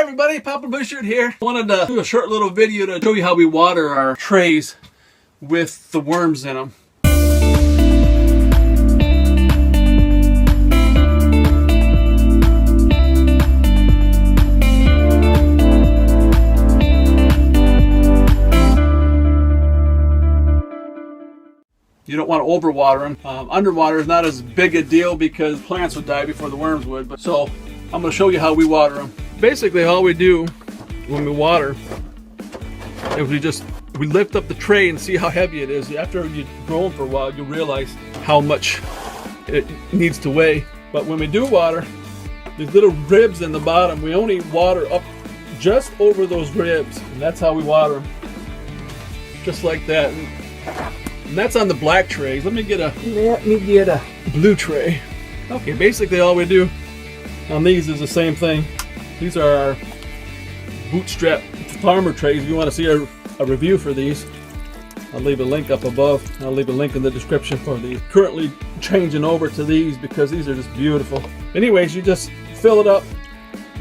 everybody, Papa Blueshirt here. I wanted to do a short little video to show you how we water our trays with the worms in them. You don't want to overwater them. Underwater is not as big a deal because plants would die before the worms would. But so I'm going to show you how we water them. Basically, all we do when we water is we lift up the tray and see how heavy it is. After you grow them for a while, you realize how much it needs to weigh. But when we do water, these little ribs in the bottom, we only water up just over those ribs, and that's how we water them. Just like that. And that's on the black trays. Let me get a blue tray. Okay, basically all we do on these is the same thing. These are our bootstrap farmer trays. If you want to see a review for these, I'll leave a link up above. I'll leave a link in the description for these. Currently changing over to these because these are just beautiful. Anyways, you just fill it up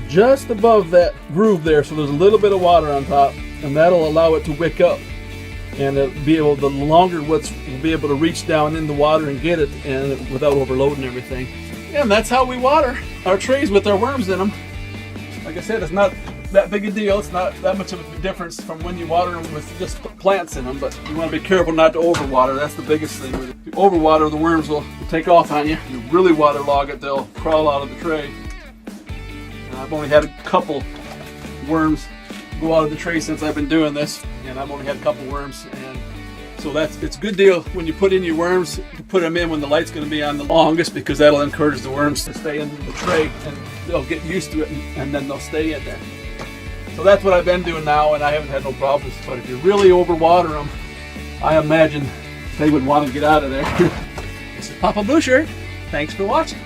just above that groove there, so there's a little bit of water on top, and that'll allow it to wick up. And it'll be able, the longer we'll be able to reach down in the water and get it, and without overloading everything. And that's how we water our trays with our worms in them. Like I said, it's not that big a deal. It's not that much of a difference from when you water them with just plants in them, but you want to be careful not to overwater. That's the biggest thing. If you overwater, the worms will take off on you. If you really waterlog it, they'll crawl out of the tray. And I've only had a couple worms go out of the tray since I've been doing this, and I've only had a couple worms, and so it's a good deal when you put in your worms to put them in when the light's going to be on the longest, because that'll encourage the worms to stay in the tray and they'll get used to it, and then they'll stay in there. So that's what I've been doing now, and I haven't had no problems. But if you really overwater them, I imagine they would want to get out of there. This is Papa Blueshirt. Thanks for watching.